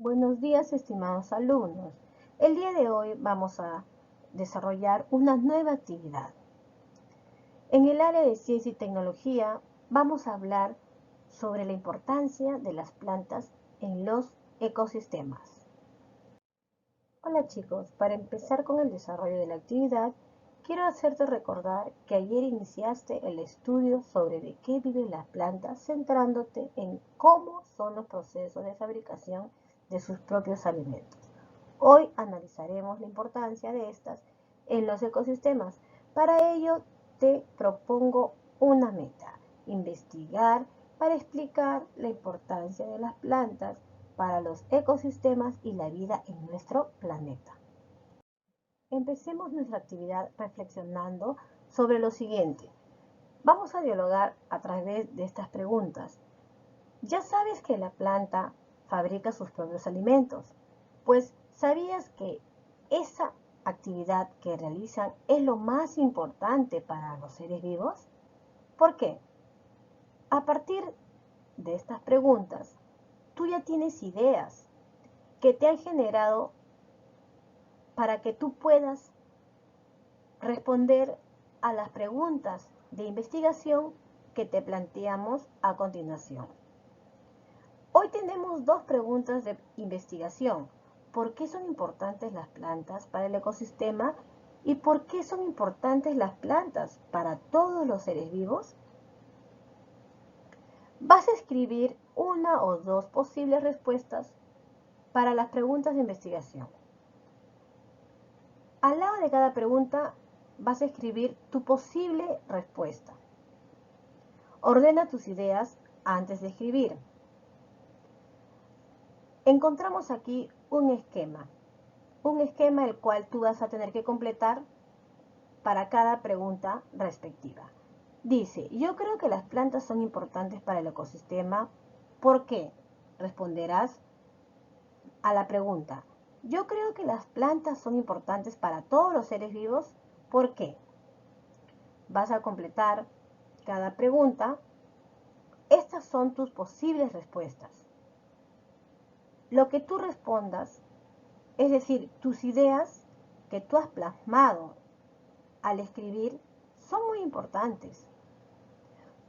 Buenos días, estimados alumnos. El día de hoy vamos a desarrollar una nueva actividad. En el área de ciencia y tecnología vamos a hablar sobre la importancia de las plantas en los ecosistemas. Hola chicos, para empezar con el desarrollo de la actividad, quiero hacerte recordar que ayer iniciaste el estudio sobre de qué viven las plantas, centrándote en cómo son los procesos de fabricación de sus propios alimentos. Hoy analizaremos la importancia de estas en los ecosistemas. Para ello te propongo una meta: investigar para explicar la importancia de las plantas para los ecosistemas y la vida en nuestro planeta. Empecemos nuestra actividad reflexionando sobre lo siguiente. Vamos a dialogar a través de estas preguntas. Ya sabes que la planta fabrica sus propios alimentos, pues ¿sabías que esa actividad que realizan es lo más importante para los seres vivos? ¿Por qué? A partir de estas preguntas, tú ya tienes ideas que te han generado para que tú puedas responder a las preguntas de investigación que te planteamos a continuación. Hoy tenemos dos preguntas de investigación. ¿Por qué son importantes las plantas para el ecosistema? ¿Y por qué son importantes las plantas para todos los seres vivos? Vas a escribir una o dos posibles respuestas para las preguntas de investigación. Al lado de cada pregunta vas a escribir tu posible respuesta. Ordena tus ideas antes de escribir. Encontramos aquí un esquema el cual tú vas a tener que completar para cada pregunta respectiva. Dice: yo creo que las plantas son importantes para el ecosistema. ¿Por qué? Responderás a la pregunta: yo creo que las plantas son importantes para todos los seres vivos. ¿Por qué? Vas a completar cada pregunta. Estas son tus posibles respuestas. Lo que tú respondas, es decir, tus ideas que tú has plasmado al escribir, son muy importantes.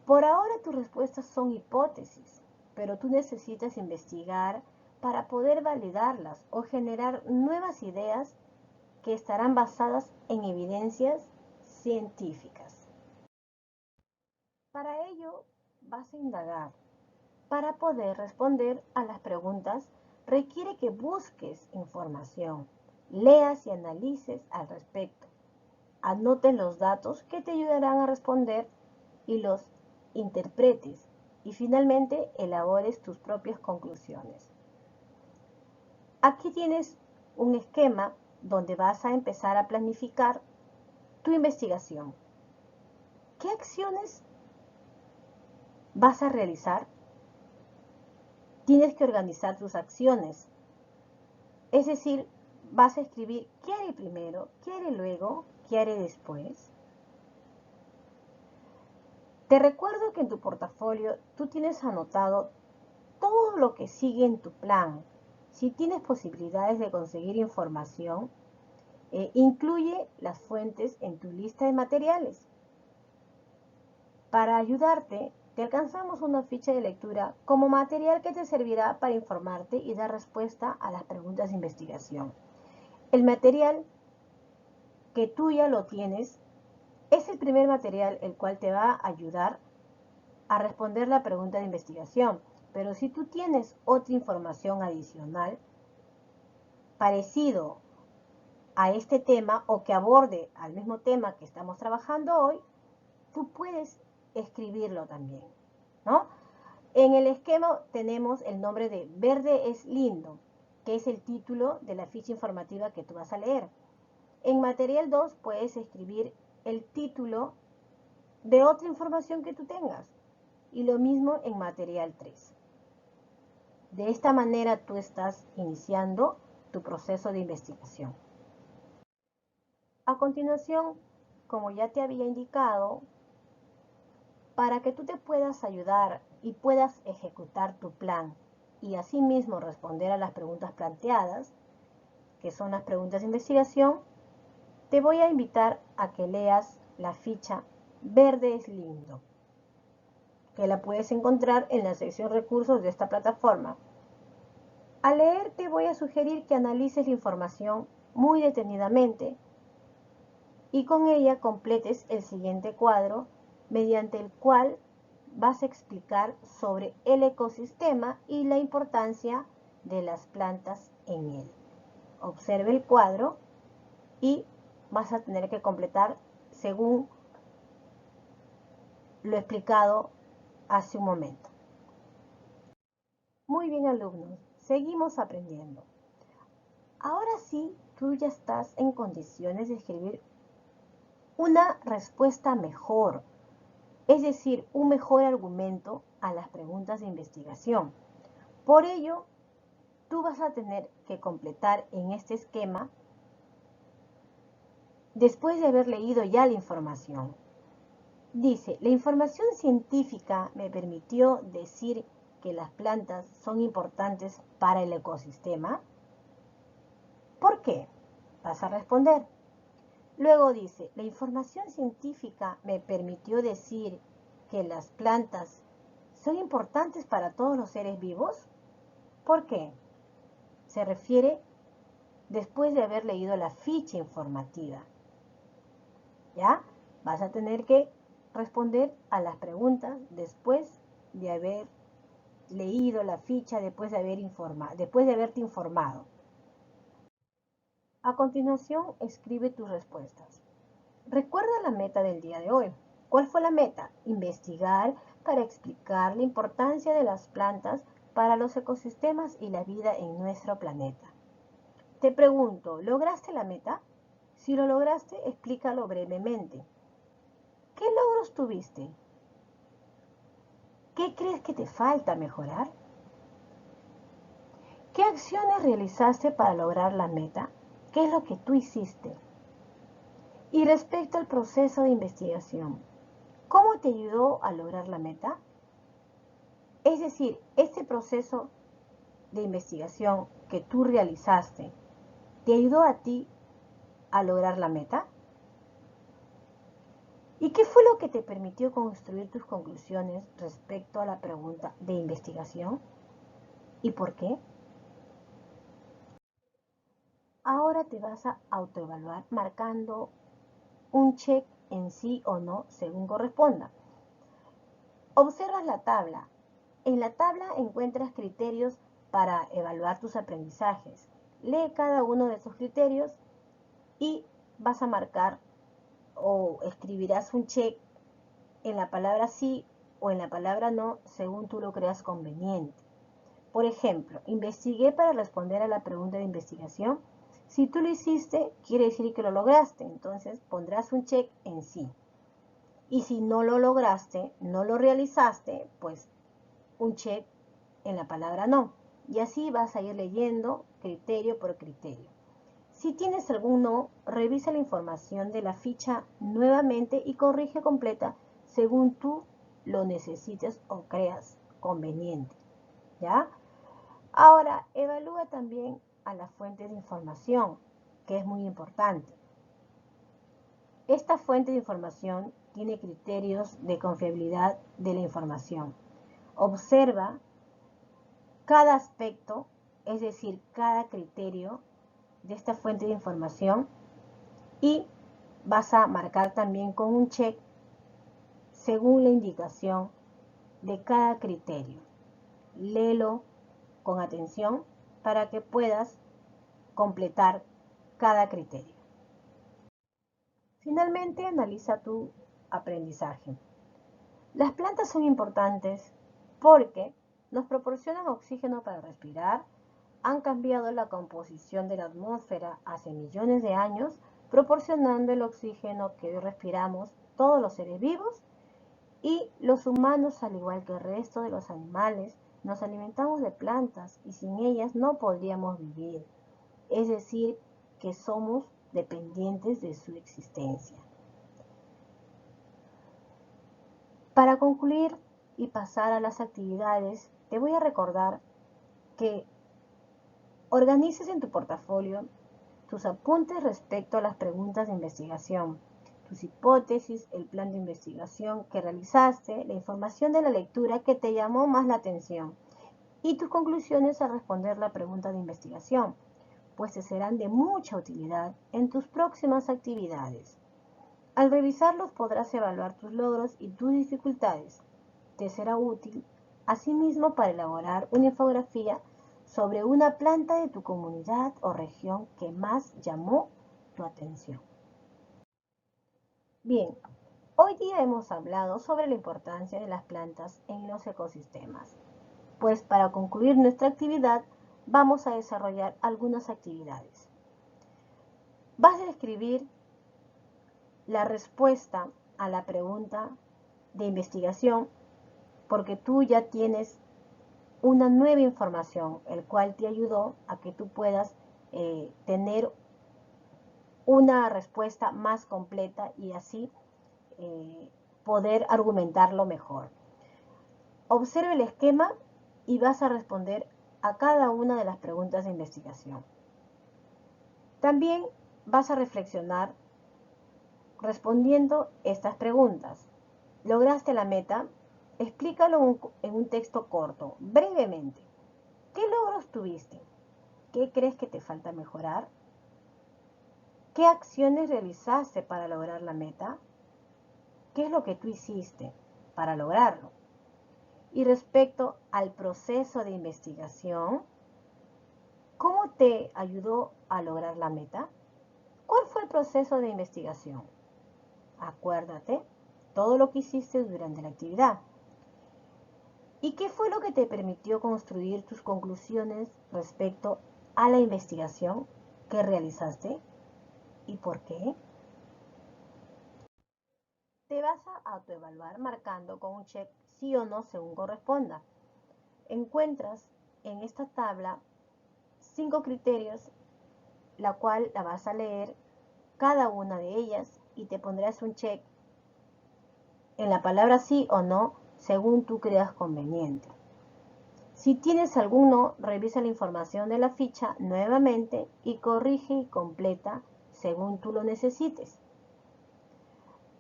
Por ahora tus respuestas son hipótesis, pero tú necesitas investigar para poder validarlas o generar nuevas ideas que estarán basadas en evidencias científicas. Para ello vas a indagar. Para poder responder a las preguntas requiere que busques información, leas y analices al respecto. Anotes los datos que te ayudarán a responder y los interpretes, y finalmente elabores tus propias conclusiones. Aquí tienes un esquema donde vas a empezar a planificar tu investigación. ¿Qué acciones vas a realizar? Tienes que organizar tus acciones. Es decir, vas a escribir qué haré primero, qué haré luego, qué haré después. Te recuerdo que en tu portafolio tú tienes anotado todo lo que sigue en tu plan. Si tienes posibilidades de conseguir información, incluye las fuentes en tu lista de materiales. Para ayudarte, te alcanzamos una ficha de lectura como material que te servirá para informarte y dar respuesta a las preguntas de investigación. El material que tú ya lo tienes es el primer material el cual te va a ayudar a responder la pregunta de investigación. Pero si tú tienes otra información adicional parecido a este tema o que aborde al mismo tema que estamos trabajando hoy, tú puedes escribirlo también, ¿no? En el esquema tenemos el nombre de Verde es lindo, que es el título de la ficha informativa que tú vas a leer. En material 2 puedes escribir el título de otra información que tú tengas, y lo mismo en material 3. De esta manera tú estás iniciando tu proceso de investigación. A continuación, como ya te había indicado, para que tú te puedas ayudar y puedas ejecutar tu plan y asimismo responder a las preguntas planteadas, que son las preguntas de investigación, te voy a invitar a que leas la ficha Verde es lindo, que la puedes encontrar en la sección recursos de esta plataforma. Al leer te voy a sugerir que analices la información muy detenidamente y con ella completes el siguiente cuadro, mediante el cual vas a explicar sobre el ecosistema y la importancia de las plantas en él. Observe el cuadro y vas a tener que completar según lo explicado hace un momento. Muy bien, alumnos, seguimos aprendiendo. Ahora sí, tú ya estás en condiciones de escribir una respuesta mejor, es decir, un mejor argumento a las preguntas de investigación. Por ello, tú vas a tener que completar en este esquema, después de haber leído ya la información. Dice, la información científica me permitió decir que las plantas son importantes para el ecosistema. ¿Por qué? Vas a responder. Luego dice, la información científica me permitió decir que las plantas son importantes para todos los seres vivos. ¿Por qué? Se refiere después de haber leído la ficha informativa. ¿Ya? Vas a tener que responder a las preguntas después de haber leído la ficha, después de haberte informado. A continuación, escribe tus respuestas. Recuerda la meta del día de hoy. ¿Cuál fue la meta? Investigar para explicar la importancia de las plantas para los ecosistemas y la vida en nuestro planeta. Te pregunto, ¿lograste la meta? Si lo lograste, explícalo brevemente. ¿Qué logros tuviste? ¿Qué crees que te falta mejorar? ¿Qué acciones realizaste para lograr la meta? ¿Qué es lo que tú hiciste? Y respecto al proceso de investigación, ¿cómo te ayudó a lograr la meta? Es decir, este proceso de investigación que tú realizaste, ¿te ayudó a ti a lograr la meta? ¿Y qué fue lo que te permitió construir tus conclusiones respecto a la pregunta de investigación? ¿Y por qué? Ahora te vas a autoevaluar marcando un check en sí o no según corresponda. Observas la tabla. En la tabla encuentras criterios para evaluar tus aprendizajes. Lee cada uno de esos criterios y vas a marcar o escribirás un check en la palabra sí o en la palabra no según tú lo creas conveniente. Por ejemplo, investigué para responder a la pregunta de investigación. Si tú lo hiciste, quiere decir que lo lograste, entonces pondrás un check en sí. Y si no lo lograste, no lo realizaste, pues un check en la palabra no. Y así vas a ir leyendo criterio por criterio. Si tienes algún no, revisa la información de la ficha nuevamente y corrige completa según tú lo necesites o creas conveniente. ¿Ya? Ahora, evalúa también a la fuente de información, que es muy importante. Esta fuente de información tiene criterios de confiabilidad de la información. Observa cada aspecto, es decir, cada criterio de esta fuente de información y vas a marcar también con un check según la indicación de cada criterio. Léelo con atención para que puedas completar cada criterio. Finalmente, analiza tu aprendizaje. Las plantas son importantes porque nos proporcionan oxígeno para respirar, han cambiado la composición de la atmósfera hace millones de años, proporcionando el oxígeno que hoy respiramos todos los seres vivos y los humanos, al igual que el resto de los animales, nos alimentamos de plantas y sin ellas no podríamos vivir. Es decir, que somos dependientes de su existencia. Para concluir y pasar a las actividades, te voy a recordar que organices en tu portafolio tus apuntes respecto a las preguntas de investigación, tus hipótesis, el plan de investigación que realizaste, la información de la lectura que te llamó más la atención y tus conclusiones al responder la pregunta de investigación, pues te serán de mucha utilidad en tus próximas actividades. Al revisarlos podrás evaluar tus logros y tus dificultades. Te será útil, asimismo, para elaborar una infografía sobre una planta de tu comunidad o región que más llamó tu atención. Bien, hoy día hemos hablado sobre la importancia de las plantas en los ecosistemas. Pues para concluir nuestra actividad, vamos a desarrollar algunas actividades. Vas a escribir la respuesta a la pregunta de investigación porque tú ya tienes una nueva información, el cual te ayudó a que tú puedas tener una respuesta más completa y así poder argumentarlo mejor. Observa el esquema y vas a responder a cada una de las preguntas de investigación. También vas a reflexionar respondiendo estas preguntas. ¿Lograste la meta? Explícalo en un texto corto, brevemente. ¿Qué logros tuviste? ¿Qué crees que te falta mejorar? ¿Qué acciones realizaste para lograr la meta? ¿Qué es lo que tú hiciste para lograrlo? Y respecto al proceso de investigación, ¿cómo te ayudó a lograr la meta? ¿Cuál fue el proceso de investigación? Acuérdate todo lo que hiciste durante la actividad. ¿Y qué fue lo que te permitió construir tus conclusiones respecto a la investigación que realizaste? ¿Y por qué? Te vas a autoevaluar marcando con un check sí o no según corresponda. Encuentras en esta tabla 5 criterios, la cual la vas a leer cada una de ellas y te pondrás un check en la palabra sí o no según tú creas conveniente. Si tienes algún no, revisa la información de la ficha nuevamente y corrige y completa según tú lo necesites.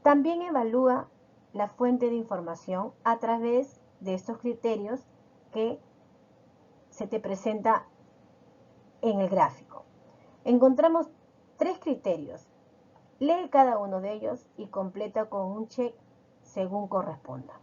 También evalúa la fuente de información a través de estos criterios que se te presenta en el gráfico. Encontramos 3 criterios. Lee cada uno de ellos y completa con un check según corresponda.